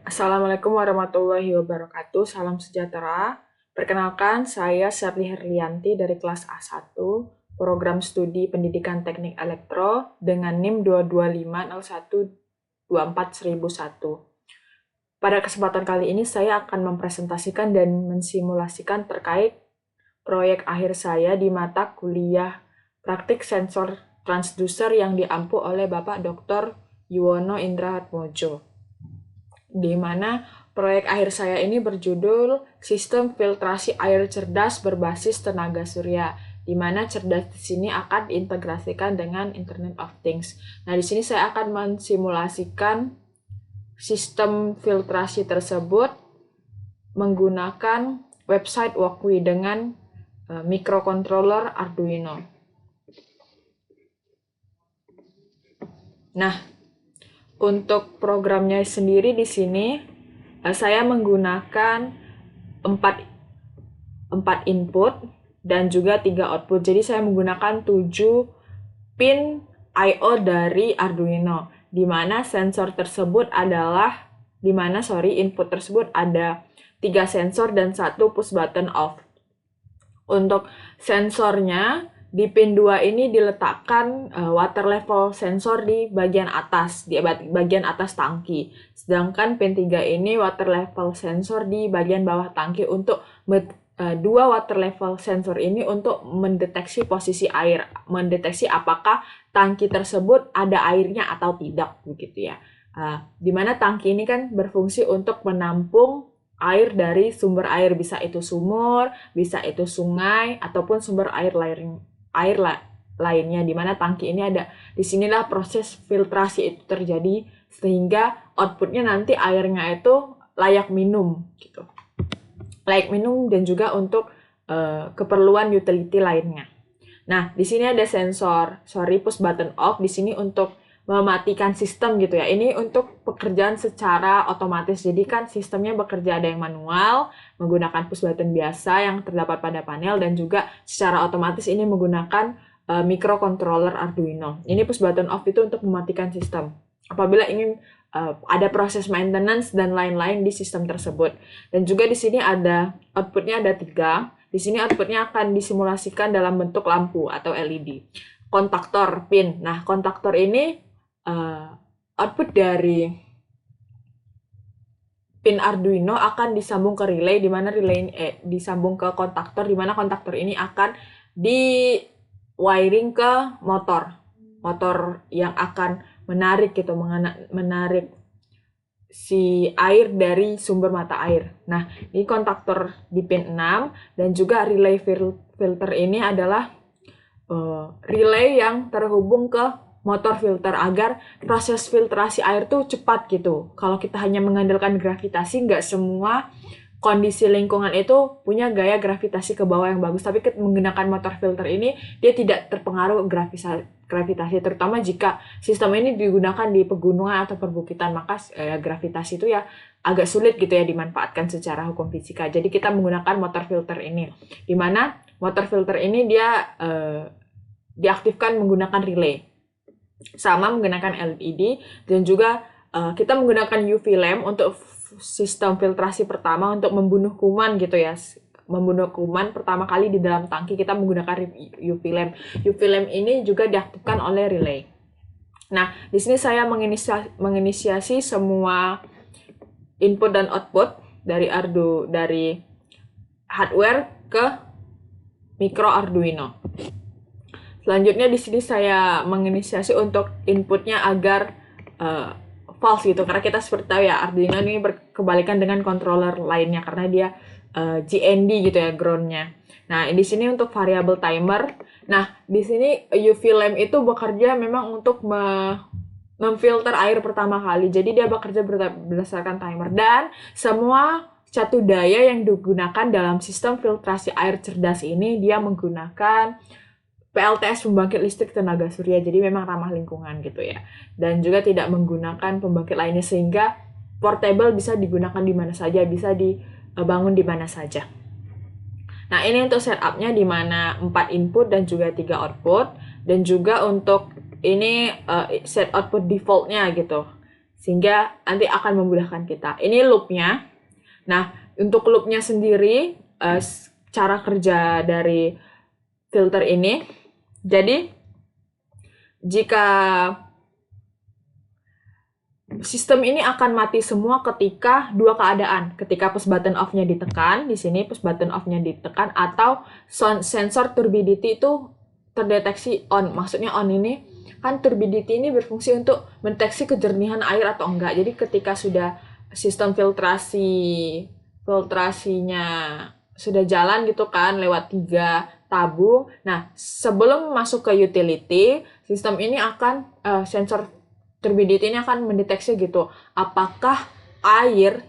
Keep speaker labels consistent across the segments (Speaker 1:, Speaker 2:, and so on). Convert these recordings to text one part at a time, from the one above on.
Speaker 1: Assalamualaikum warahmatullahi wabarakatuh. Salam sejahtera. Perkenalkan, saya Sherly Herlianti dari kelas A1, Program Studi Pendidikan Teknik Elektro dengan NIM 22501241001. Pada kesempatan kali ini saya akan mempresentasikan dan mensimulasikan terkait proyek akhir saya di mata kuliah praktik sensor transducer yang diampu oleh Bapak Dr. Yuwono Indra Hatmojo, di mana proyek akhir saya ini berjudul Sistem Filtrasi Air Cerdas Berbasis Tenaga Surya, di mana cerdas di sini akan diintegrasikan dengan Internet of Things. Nah, di sini saya akan mensimulasikan sistem filtrasi tersebut menggunakan website Walkwi dengan microcontroller Arduino. Nah, untuk programnya sendiri di sini saya menggunakan 4 input dan juga 3 output. Jadi saya menggunakan 7 pin I/O dari Arduino, di mana input tersebut ada 3 sensor dan 1 push button off. Untuk sensornya, di pin 2 ini diletakkan water level sensor di bagian atas tangki. Sedangkan pin 3 ini water level sensor di bagian bawah tangki. Untuk dua water level sensor ini untuk mendeteksi posisi air, mendeteksi apakah tangki tersebut ada airnya atau tidak, begitu ya. Dimana tangki ini kan berfungsi untuk menampung air dari sumber air, bisa itu sumur, bisa itu sungai, ataupun sumber air lainnya, di mana tangki ini ada. Disinilah proses filtrasi itu terjadi, sehingga outputnya nanti airnya itu layak minum, gitu. Layak minum dan juga untuk keperluan utility lainnya. Nah, di sini ada sensor, push button off, di sini untuk mematikan sistem gitu ya. Ini untuk pekerjaan secara otomatis. Jadi kan sistemnya bekerja, ada yang manual menggunakan push button biasa yang terdapat pada panel, dan juga secara otomatis ini menggunakan microcontroller Arduino. Ini push button off itu untuk mematikan sistem apabila ingin ada proses maintenance dan lain-lain di sistem tersebut. Dan juga di sini ada outputnya, ada 3. Di sini outputnya akan disimulasikan dalam bentuk lampu atau LED. Kontaktor pin. Nah, kontaktor ini output dari pin Arduino akan disambung ke relay, di mana relay disambung ke kontaktor, di mana kontaktor ini akan di wiring ke motor yang akan menarik si air dari sumber mata air. Nah, ini kontaktor di pin 6, dan juga relay filter ini adalah relay yang terhubung ke motor filter agar proses filtrasi air tuh cepat gitu. Kalau kita hanya mengandalkan gravitasi, nggak semua kondisi lingkungan itu punya gaya gravitasi ke bawah yang bagus. Tapi menggunakan motor filter ini, dia tidak terpengaruh gravitasi, terutama jika sistem ini digunakan di pegunungan atau perbukitan, maka gravitasi itu ya agak sulit gitu ya dimanfaatkan secara hukum fisika. Jadi kita menggunakan motor filter ini, di mana motor filter ini dia diaktifkan menggunakan relay, sama menggunakan LED, dan juga kita menggunakan UV lamp untuk sistem filtrasi pertama untuk membunuh kuman gitu ya. Membunuh kuman pertama kali di dalam tangki, kita menggunakan UV lamp. UV lamp ini juga diaktifkan oleh relay. Nah, di sini saya menginisiasi semua input dan output dari hardware ke micro Arduino. Selanjutnya di sini saya menginisiasi untuk inputnya agar false gitu, karena kita seperti tahu ya, Arduino ini berkebalikan dengan controller lainnya karena dia GND gitu ya, groundnya. Nah, di sini untuk variable timer. Nah, di sini UV lamp itu bekerja memang untuk memfilter air pertama kali. Jadi dia bekerja berdasarkan timer, dan semua catu daya yang digunakan dalam sistem filtrasi air cerdas ini dia menggunakan PLTS, pembangkit listrik tenaga surya, jadi memang ramah lingkungan gitu ya. Dan juga tidak menggunakan pembangkit lainnya, sehingga portable, bisa digunakan di mana saja, bisa dibangun di mana saja. Nah, ini untuk setupnya, di mana 4 input dan juga 3 output, dan juga untuk ini set output defaultnya gitu. sehingga nanti akan memudahkan kita. Ini loopnya. Nah, untuk loopnya sendiri, cara kerja dari filter ini, jadi jika sistem ini akan mati semua ketika dua keadaan, ketika push button off-nya ditekan, di sini push button off-nya ditekan, atau sensor turbidity itu terdeteksi on. Maksudnya on ini kan turbidity ini berfungsi untuk mendeteksi kejernihan air atau enggak. Jadi ketika sudah sistem filtrasinya sudah jalan gitu kan lewat 3 tabung. Nah, sebelum masuk ke utility, sistem ini akan sensor turbidity ini akan mendeteksi gitu, apakah air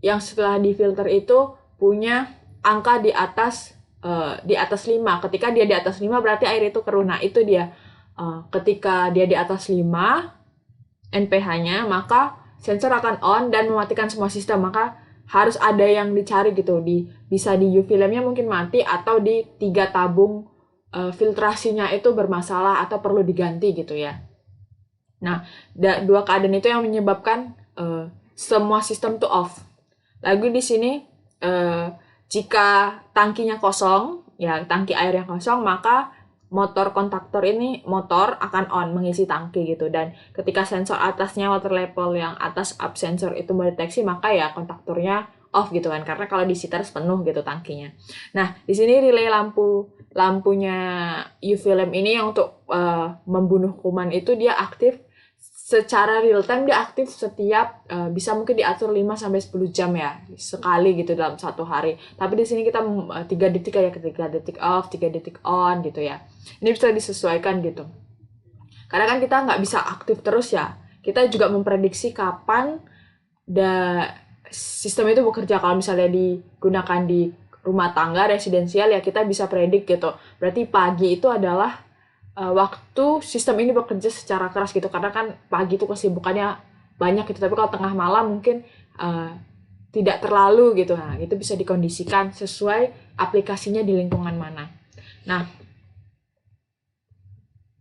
Speaker 1: yang setelah difilter itu punya angka di atas 5. Ketika dia di atas 5 berarti air itu keruh. Nah, itu dia. Ketika dia di atas 5 NPH-nya, maka sensor akan on dan mematikan semua sistem. Maka harus ada yang dicari gitu, bisa di UV lamp-nya mungkin mati, atau di 3 tabung filtrasinya itu bermasalah atau perlu diganti gitu ya. Nah, dua keadaan itu yang menyebabkan semua sistem tuh off. Lagi di sini, jika tangkinya kosong, ya tangki air yang kosong, maka motor kontaktor ini akan on mengisi tangki gitu. Dan ketika sensor atasnya water level yang atas up sensor itu mendeteksi, maka ya kontaktornya off gitu kan, karena kalau di situ harus penuh gitu tangkinya. Nah, di sini relay lampunya UV lamp ini yang untuk membunuh kuman itu dia aktif secara real time, dia aktif setiap bisa mungkin diatur 5-10 jam ya sekali gitu dalam satu hari. Tapi di sini kita 3 detik ya, 3 detik off, 3 detik on gitu ya. Ini bisa disesuaikan gitu. Karena kan kita nggak bisa aktif terus ya. Kita juga memprediksi kapan sistem itu bekerja. Kalau misalnya digunakan di rumah tangga residensial ya kita bisa predik gitu. Berarti pagi itu adalah waktu sistem ini bekerja secara keras gitu, karena kan pagi itu kesibukannya banyak gitu, tapi kalau tengah malam mungkin tidak terlalu gitu. Nah, itu bisa dikondisikan sesuai aplikasinya di lingkungan mana. Nah,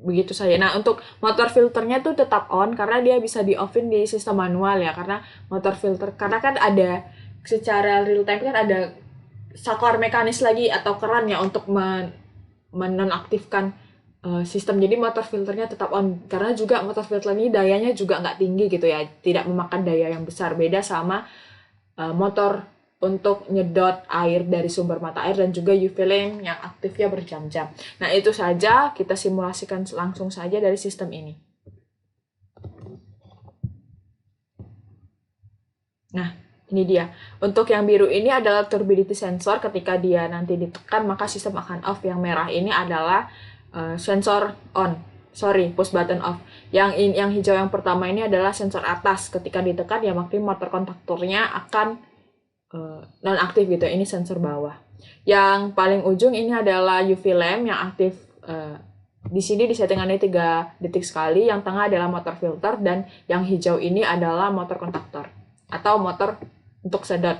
Speaker 1: begitu saja. Nah, untuk motor filternya tuh tetap on karena dia bisa di off-in di sistem manual ya, karena motor filter, karena kan ada secara real time kan ada saklar mekanis lagi atau keran ya untuk menonaktifkan sistem. Jadi motor filternya tetap on, karena juga motor filter ini dayanya juga nggak tinggi gitu ya, tidak memakan daya yang besar, beda sama motor untuk nyedot air dari sumber mata air dan juga UV lamp yang aktifnya berjam-jam. Nah, itu saja, kita simulasikan langsung saja dari sistem ini. Nah, ini dia. Untuk yang biru ini adalah turbidity sensor. Ketika dia nanti ditekan, maka sistem akan off. Yang merah ini adalah sensor on, push button off. Yang hijau yang pertama ini adalah sensor atas. Ketika ditekan ya makin motor kontaktornya akan non aktif gitu. Ini sensor bawah. Yang paling ujung ini adalah UV lamp yang aktif. Di sini disettingannya 3 detik sekali. Yang tengah adalah motor filter, dan yang hijau ini adalah motor kontaktor atau motor untuk sedot.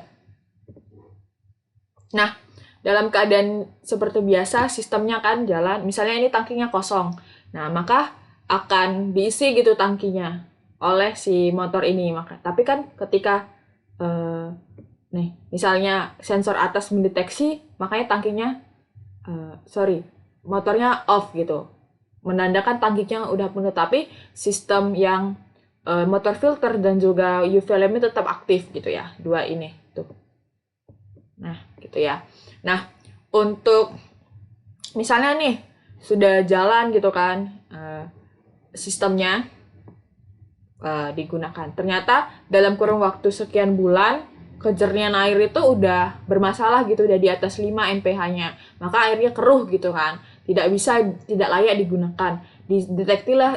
Speaker 1: Nah, dalam keadaan seperti biasa, sistemnya kan jalan. Misalnya ini tangkinya kosong. Nah, maka akan diisi gitu tangkinya oleh si motor ini. Tapi kan ketika misalnya sensor atas mendeteksi, makanya tangkinya motornya off gitu. Menandakan tangkinya udah penuh, tapi sistem yang motor filter dan juga UV lamp tetap aktif gitu ya. Dua ini tuh. Nah, gitu ya. Nah, untuk misalnya nih sudah jalan gitu kan sistemnya digunakan. Ternyata dalam kurun waktu sekian bulan kejernihan air itu udah bermasalah gitu, udah di atas 5 NPH-nya. Maka airnya keruh gitu kan. Tidak layak digunakan.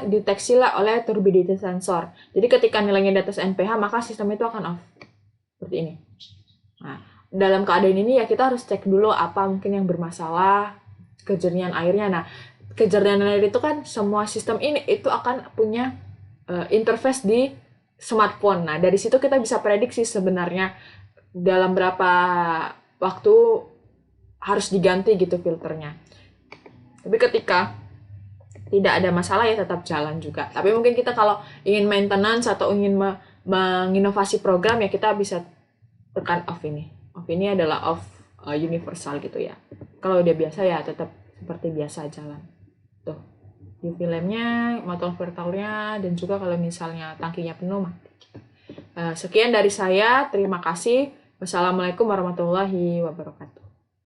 Speaker 1: Deteksilah oleh turbidity sensor. Jadi ketika nilainya di atas NPH, maka sistem itu akan off. Seperti ini. Nah, dalam keadaan ini ya kita harus cek dulu apa mungkin yang bermasalah kejernihan airnya. Nah, kejernihan air itu kan semua sistem ini itu akan punya interface di smartphone. Nah, dari situ kita bisa prediksi sebenarnya dalam berapa waktu harus diganti gitu filternya. Tapi ketika tidak ada masalah ya tetap jalan juga. Tapi mungkin kita kalau ingin maintenance atau ingin menginovasi program ya kita bisa tekan off ini. Off ini adalah off universal gitu ya. Kalau udah biasa ya tetap seperti biasa jalan. Tuh. UV lampnya, motor vertalnya, dan juga kalau misalnya tangkinya penuh mati. Sekian dari saya, terima kasih. Wassalamualaikum warahmatullahi wabarakatuh.